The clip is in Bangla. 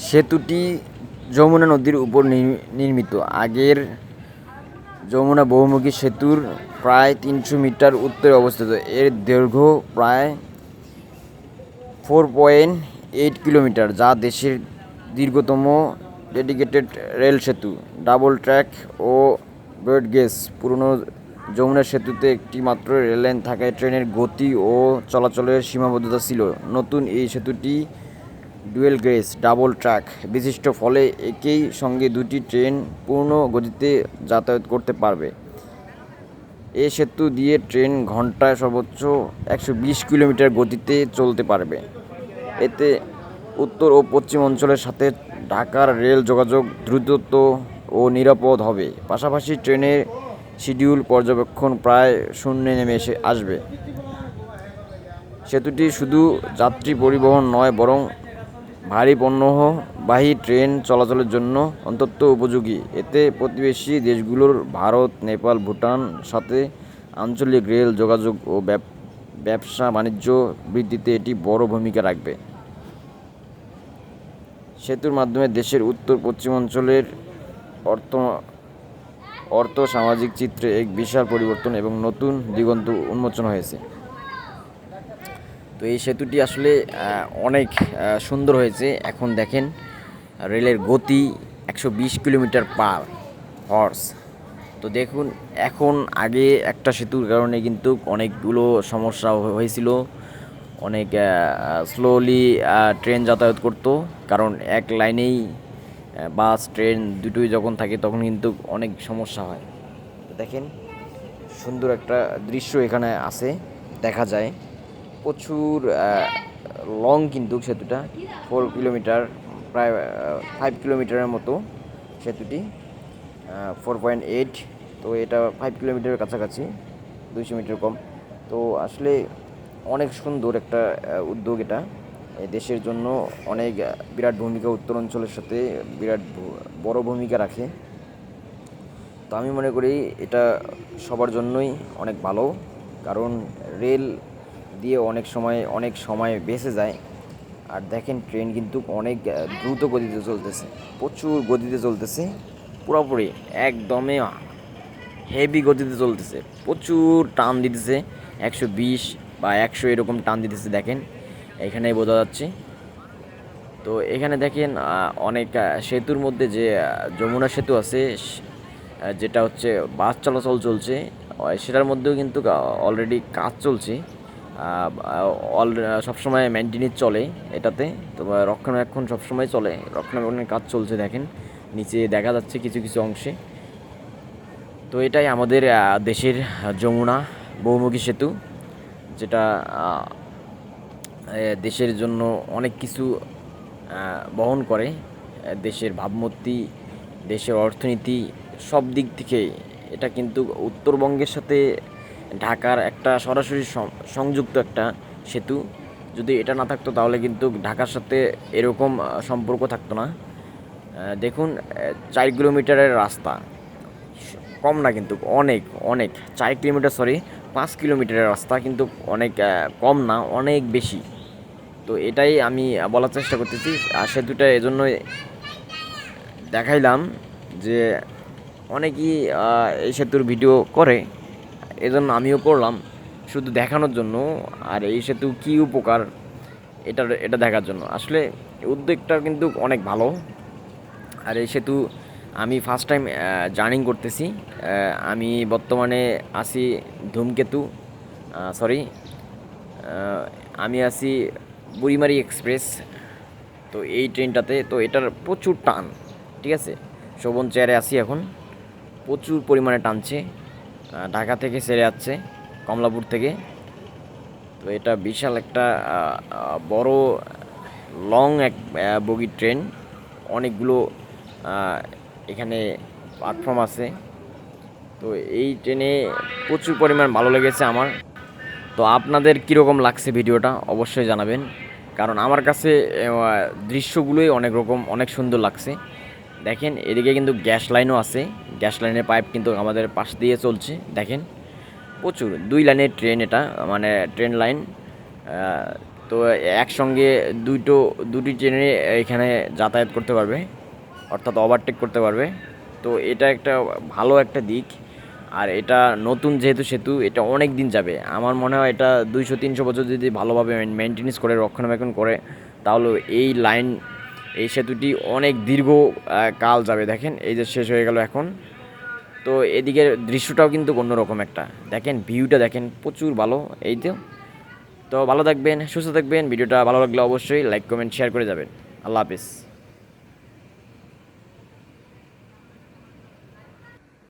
সেতুটি যমুনা নদীর উপর নির্মিত। আগের যমুনা বহুমুখী সেতুর প্রায় ৩০০ মিটার উত্তরে অবস্থিত। এর দৈর্ঘ্য প্রায় 4.8 কিলোমিটার, যা দেশের দীর্ঘতম ডেডিকেটেড রেল সেতু। ডাবল ট্র্যাক ও ব্রড গেজ। পুরনো যমুনা সেতুতে একটি মাত্র রেললাইন থাকায় ট্রেনের গতি ও চলাচলের সীমাবদ্ধতা ছিল। নতুন এই সেতুটি ডুয়েল গেজ ডাবল ট্র্যাক বিশিষ্ট, ফলে একই সঙ্গে দুটি ট্রেন পূর্ণ গতিতে যাতায়াত করতে পারবে। এ সেতু দিয়ে ট্রেন ঘন্টায় সর্বোচ্চ ১২০ কিলোমিটার গতিতে চলতে পারবে। এতে উত্তর ও পশ্চিম অঞ্চলের সাথে ঢাকার রেল যোগাযোগ দ্রুত ও নিরাপদ হবে। পাশাপাশি ট্রেনের শিডিউল পর্যবেক্ষণ প্রায় শূন্যে নেমে আসবে। সেতুটি শুধু যাত্রী পরিবহন নয়, বরং ভারী পণ্যবাহী ট্রেন চলাচলের জন্য অত্যন্ত উপযোগী। এতে প্রতিবেশী দেশগুলোর ভারত, নেপাল, ভুটান সাথে আঞ্চলিক রেল যোগাযোগ ও ব্যবসা-বাণিজ্য বৃদ্ধিতে এটি বড় ভূমিকা রাখবে। সেতুর মাধ্যমে দেশের উত্তর-পশ্চিম অঞ্চলের অর্থ-সামাজিক চিত্রে এক বিশাল পরিবর্তন এবং নতুন দিগন্ত উন্মোচন হয়েছে। তো এই সেতুটি আসলে অনেক সুন্দর হয়েছে। এখন দেখেন রেলের গতি ১২০ কিলোমিটার পার হর্স। তো দেখুন, এখন আগে একটা সেতুর কারণে কিন্তু অনেকগুলো সমস্যা হয়েছিল। অনেক স্লোলি ট্রেন যাতায়াত করতো, কারণ এক লাইনেই বাস ট্রেন দুটোই যখন থাকে তখন কিন্তু অনেক সমস্যা হয়। তো দেখেন সুন্দর একটা দৃশ্য এখানে আছে, দেখা যায়। প্রচুর লং কিন্তু সেতুটা, 4 কিলোমিটার, প্রায় 5 কিলোমিটারের মতো সেতুটি, 4.8। তো এটা 5 কিলোমিটারের কাছাকাছি, 200 মিটার কম। তো আসলে অনেক সুন্দর একটা উদ্যোগ এটা। দেশের জন্য অনেক বিরাট ভূমিকা, উত্তর অঞ্চলের সাথে বিরাট বড় ভূমিকা রাখে। তো আমি মনে করি এটা সবার জন্যই অনেক ভালো, কারণ রেল দিয়ে অনেক সময় বেঁচে যায়। আর দেখেন ট্রেন কিন্তু অনেক দ্রুত গতিতে চলতেছে, প্রচুর গতিতে চলতেছে, পুরোপুরি একদমই হেভি গতিতে চলতেছে, প্রচুর টান দিতেছে, ১২০ বা ১০০ এরকম টান দিতেছে। দেখেন এখানেই বোঝা যাচ্ছে। তো এখানে দেখেন অনেক সেতুর মধ্যে যে যমুনা সেতু আছে, যেটা হচ্ছে বাস চলাচল চলছে, সেটার মধ্যেও কিন্তু অলরেডি কাজ চলছে। সবসময় মেনটেনেন্স চলে এটাতে, তো রক্ষণাবেক্ষণ সবসময় চলে, রক্ষণাবেক্ষণের কাজ চলছে। দেখেন নিচে দেখা যাচ্ছে কিছু কিছু অংশে। তো এটাই আমাদের দেশের যমুনা বহুমুখী সেতু, যেটা দেশের জন্য অনেক কিছু বহন করে। দেশের ভাবমূর্তি, দেশের অর্থনীতি, সব দিক থেকে এটা কিন্তু উত্তরবঙ্গের সাথে ঢাকার একটা সরাসরি সংযুক্ত একটা সেতু। যদি এটা না থাকতো তাহলে কিন্তু ঢাকার সাথে এরকম সম্পর্ক থাকতো না। দেখুন 4 কিলোমিটারের রাস্তা, কম না কিন্তু, অনেক অনেক 4 কিলোমিটার, 5 কিলোমিটারের রাস্তা কিন্তু অনেক কম না, অনেক বেশি। তো এটাই আমি বলার চেষ্টা করতেছি। আর সেতুটা এজন্যই দেখাইলাম যে অনেকেই এই সেতুর ভিডিও করে, এজন্য আমিও করলাম, শুধু দেখানোর জন্য। আর এই সেতু কী উপকার এটা দেখার জন্য। আসলে উদ্যোগটা কিন্তু অনেক ভালো। আর এই সেতু আমি ফার্স্ট টাইম জার্নিং করতেছি। আমি বর্তমানে আছি ধূমকেতু, সরি, আমি আছি বুড়িমারি এক্সপ্রেস। তো এই ট্রেনটাতে, তো এটার প্রচুর টান, ঠিক আছে। শোভন চেয়ারে আছি এখন, প্রচুর পরিমাণে টানছে, ঢাকা থেকে ছেড়ে যাচ্ছে, কমলাপুর থেকে। তো এটা বিশাল একটা বড় লং এক বগির ট্রেন, অনেকগুলো এখানে প্ল্যাটফর্ম আছে। তো এই ট্রেনে প্রচুর পরিমাণ ভালো লেগেছে আমার। তো আপনাদের কীরকম লাগছে ভিডিওটা অবশ্যই জানাবেন, কারণ আমার কাছে দৃশ্যগুলোই অনেক সুন্দর লাগছে। দেখেন এদিকে কিন্তু গ্যাস লাইনও আছে, গ্যাস লাইনের পাইপ কিন্তু আমাদের পাশ দিয়ে চলছে। দেখেন প্রচুর 2 লাইনের ট্রেন, এটা মানে ট্রেন লাইন। তো একসঙ্গে দুটি ট্রেনে এখানে যাতায়াত করতে পারবে, অর্থাৎ ওভারটেক করতে পারবে। তো এটা একটা ভালো একটা দিক। আর এটা নতুন যেহেতু সেতু, এটা অনেক দিন যাবে। আমার মনে হয় এটা 200-300 বছর যদি ভালোভাবে মেনটেনেন্স করে, রক্ষণাবেক্ষণ করে, তাহলে এই সেতুটি অনেক দীর্ঘ কাল যাবে। দেখেন এই যে শেষ হয়ে গেল এখন। তো এদিকের দৃশ্যটাও কিন্তু অন্যরকম একটা, দেখেন ভিউটা দেখেন প্রচুর ভালো। এই তো, তো ভালো থাকবেন, সুস্থ থাকবেন। ভিডিওটা ভালো লাগলে অবশ্যই লাইক কমেন্ট শেয়ার করে যাবেন। আল্লাহ হাফিজ।